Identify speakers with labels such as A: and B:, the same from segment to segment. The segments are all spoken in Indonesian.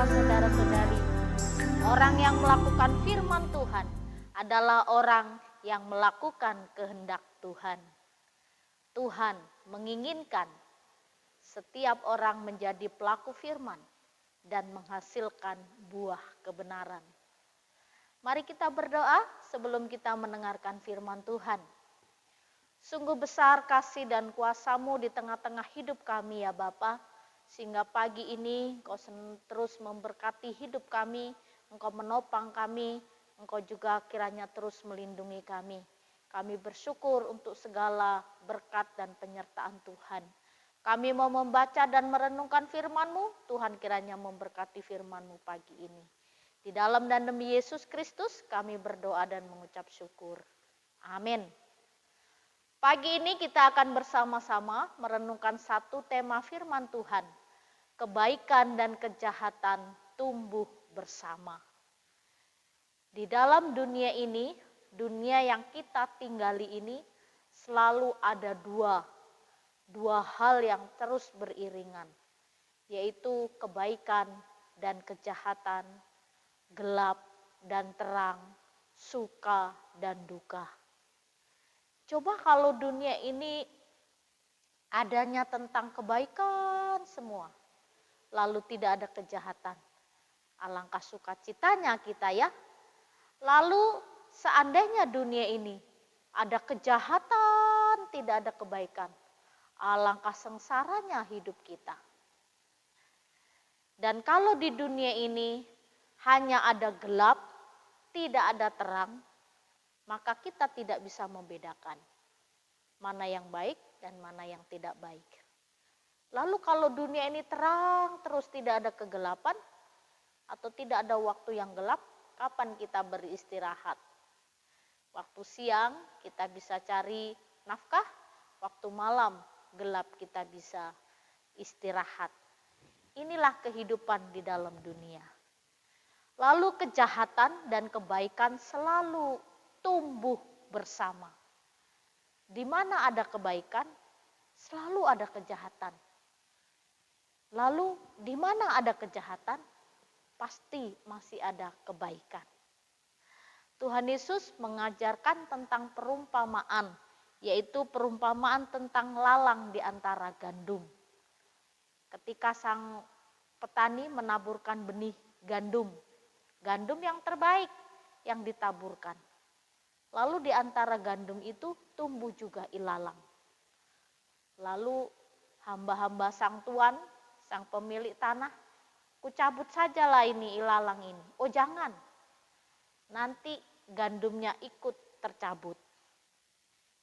A: serta saudara-saudari, orang yang melakukan firman Tuhan adalah orang yang melakukan kehendak Tuhan. Tuhan menginginkan setiap orang menjadi pelaku firman dan menghasilkan buah kebenaran. Mari kita berdoa sebelum kita mendengarkan firman Tuhan. Sungguh besar kasih dan kuasa-Mu di tengah-tengah hidup kami ya Bapa, sehingga pagi ini Engkau terus memberkati hidup kami, Engkau menopang kami, Engkau juga kiranya terus melindungi kami. Kami bersyukur untuk segala berkat dan penyertaan Tuhan. Kami mau membaca dan merenungkan firman-Mu, Tuhan kiranya memberkati firman-Mu pagi ini. Di dalam dan demi Yesus Kristus kami berdoa dan mengucap syukur. Amin. Pagi ini kita akan bersama-sama merenungkan satu tema firman Tuhan. Kebaikan dan kejahatan tumbuh bersama. Di dalam dunia ini, dunia yang kita tinggali ini selalu ada dua hal yang terus beriringan, yaitu kebaikan dan kejahatan, gelap dan terang, suka dan duka. Coba kalau dunia ini adanya tentang kebaikan semua, lalu tidak ada kejahatan. Alangkah sukacitanya kita ya. Lalu seandainya dunia ini ada kejahatan, tidak ada kebaikan. Alangkah sengsaranya hidup kita. Dan kalau di dunia ini hanya ada gelap, tidak ada terang, maka kita tidak bisa membedakan mana yang baik dan mana yang tidak baik. Lalu kalau dunia ini terang terus tidak ada kegelapan atau tidak ada waktu yang gelap, kapan kita beristirahat? Waktu siang kita bisa cari nafkah, waktu malam gelap kita bisa istirahat. Inilah kehidupan di dalam dunia. Lalu kejahatan dan kebaikan selalu tumbuh bersama. Di mana ada kebaikan, selalu ada kejahatan. Lalu di mana ada kejahatan, pasti masih ada kebaikan. Tuhan Yesus mengajarkan tentang perumpamaan, yaitu perumpamaan tentang lalang di antara gandum. Ketika sang petani menaburkan benih gandum yang terbaik yang ditaburkan. Lalu di antara gandum itu tumbuh juga ilalang. Lalu hamba-hamba sang tuan, sang pemilik tanah, kucabut sajalah ini ilalang ini. Oh jangan, nanti gandumnya ikut tercabut.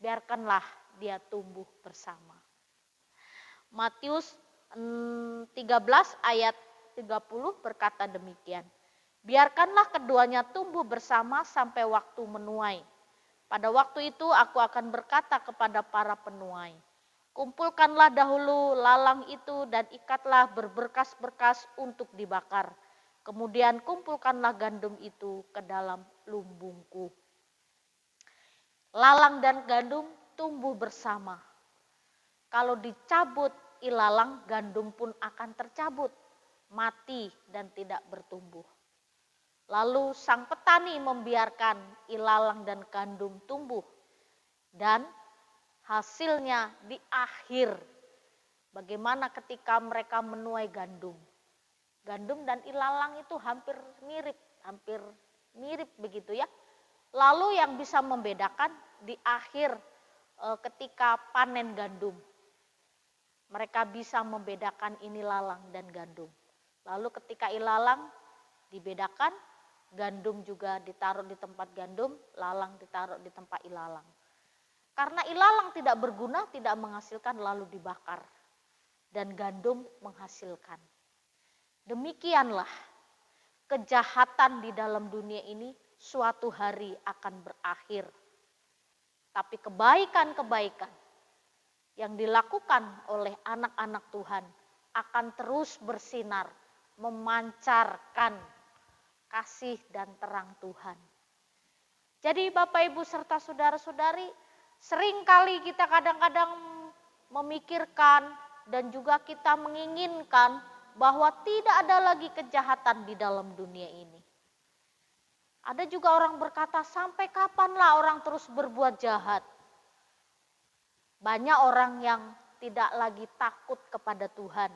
A: Biarkanlah dia tumbuh bersama. Matius 13 ayat 30 berkata demikian. Biarkanlah keduanya tumbuh bersama sampai waktu menuai. Pada waktu itu aku akan berkata kepada para penuai, kumpulkanlah dahulu lalang itu dan ikatlah berberkas-berkas untuk dibakar. Kemudian kumpulkanlah gandum itu ke dalam lumbungku. Lalang dan gandum tumbuh bersama. Kalau dicabut ilalang, gandum pun akan tercabut, mati dan tidak bertumbuh. Lalu sang petani membiarkan ilalang dan gandum tumbuh dan hasilnya di akhir. Bagaimana ketika mereka menuai gandum? Gandum dan ilalang itu hampir mirip begitu ya. Lalu yang bisa membedakan di akhir ketika panen gandum. Mereka bisa membedakan ini lalang dan gandum. Lalu ketika ilalang dibedakan, gandum juga ditaruh di tempat gandum, lalang ditaruh di tempat ilalang. Karena ilalang tidak berguna, tidak menghasilkan lalu dibakar. Dan gandum menghasilkan. Demikianlah kejahatan di dalam dunia ini suatu hari akan berakhir. Tapi kebaikan-kebaikan yang dilakukan oleh anak-anak Tuhan akan terus bersinar, memancarkan kasih dan terang Tuhan. Jadi Bapak Ibu serta saudara-saudari, seringkali kita kadang-kadang memikirkan dan juga kita menginginkan bahwa tidak ada lagi kejahatan di dalam dunia ini. Ada juga orang berkata, sampai kapanlah orang terus berbuat jahat? Banyak orang yang tidak lagi takut kepada Tuhan,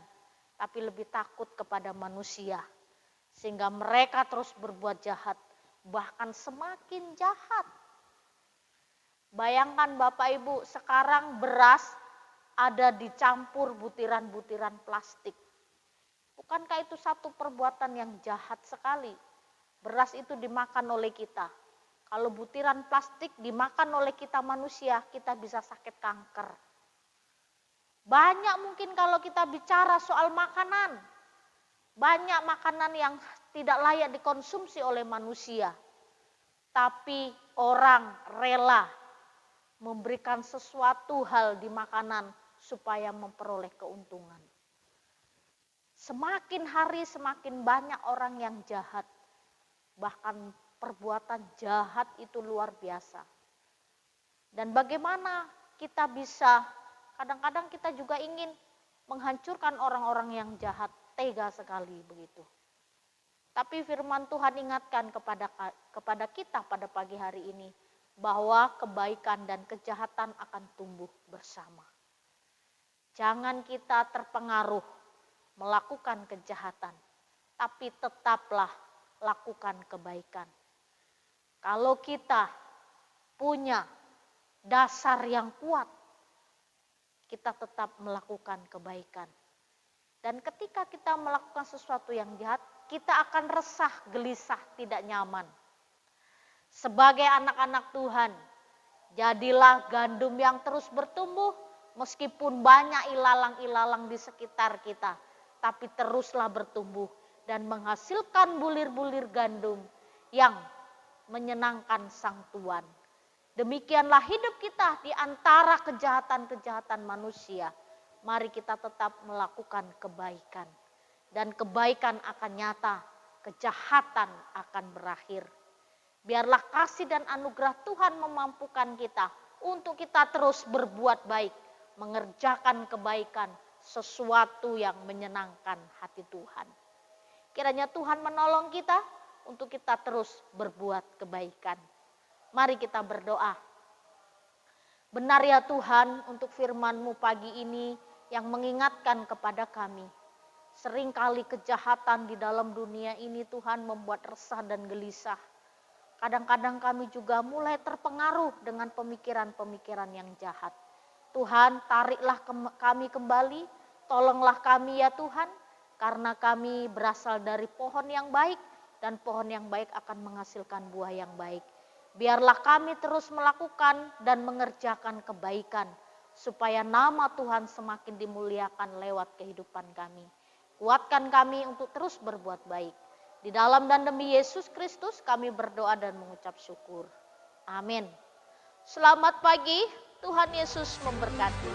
A: tapi lebih takut kepada manusia. Sehingga mereka terus berbuat jahat, bahkan semakin jahat. Bayangkan Bapak Ibu, sekarang beras ada dicampur butiran-butiran plastik. Bukankah itu satu perbuatan yang jahat sekali? Beras itu dimakan oleh kita. Kalau butiran plastik dimakan oleh kita manusia, kita bisa sakit kanker. Banyak mungkin kalau kita bicara soal makanan. Banyak makanan yang tidak layak dikonsumsi oleh manusia. Tapi orang rela memberikan sesuatu hal di makanan supaya memperoleh keuntungan. Semakin hari semakin banyak orang yang jahat. Bahkan perbuatan jahat itu luar biasa. Dan bagaimana kita bisa, kadang-kadang kita juga ingin menghancurkan orang-orang yang jahat, tega sekali begitu. Tapi firman Tuhan ingatkan kepada kita pada pagi hari ini, bahwa kebaikan dan kejahatan akan tumbuh bersama. Jangan kita terpengaruh melakukan kejahatan, tapi tetaplah lakukan kebaikan. Kalau kita punya dasar yang kuat, kita tetap melakukan kebaikan. Dan ketika kita melakukan sesuatu yang jahat, kita akan resah, gelisah, tidak nyaman. Sebagai anak-anak Tuhan, jadilah gandum yang terus bertumbuh, meskipun banyak ilalang-ilalang di sekitar kita, tapi teruslah bertumbuh dan menghasilkan bulir-bulir gandum yang menyenangkan Sang Tuan. Demikianlah hidup kita di antara kejahatan-kejahatan manusia. Mari kita tetap melakukan kebaikan. Dan kebaikan akan nyata, kejahatan akan berakhir. Biarlah kasih dan anugerah Tuhan memampukan kita untuk kita terus berbuat baik, mengerjakan kebaikan, sesuatu yang menyenangkan hati Tuhan. Kiranya Tuhan menolong kita untuk kita terus berbuat kebaikan. Mari kita berdoa. Benar ya Tuhan, untuk firman-Mu pagi ini yang mengingatkan kepada kami. Seringkali kejahatan di dalam dunia ini Tuhan membuat resah dan gelisah. Kadang-kadang kami juga mulai terpengaruh dengan pemikiran-pemikiran yang jahat. Tuhan, tariklah kami kembali, tolonglah kami ya Tuhan, karena kami berasal dari pohon yang baik, dan pohon yang baik akan menghasilkan buah yang baik. Biarlah kami terus melakukan dan mengerjakan kebaikan, supaya nama Tuhan semakin dimuliakan lewat kehidupan kami. Kuatkan kami untuk terus berbuat baik. Di dalam dan demi Yesus Kristus kami berdoa dan mengucap syukur. Amin. Selamat pagi, Tuhan Yesus memberkati.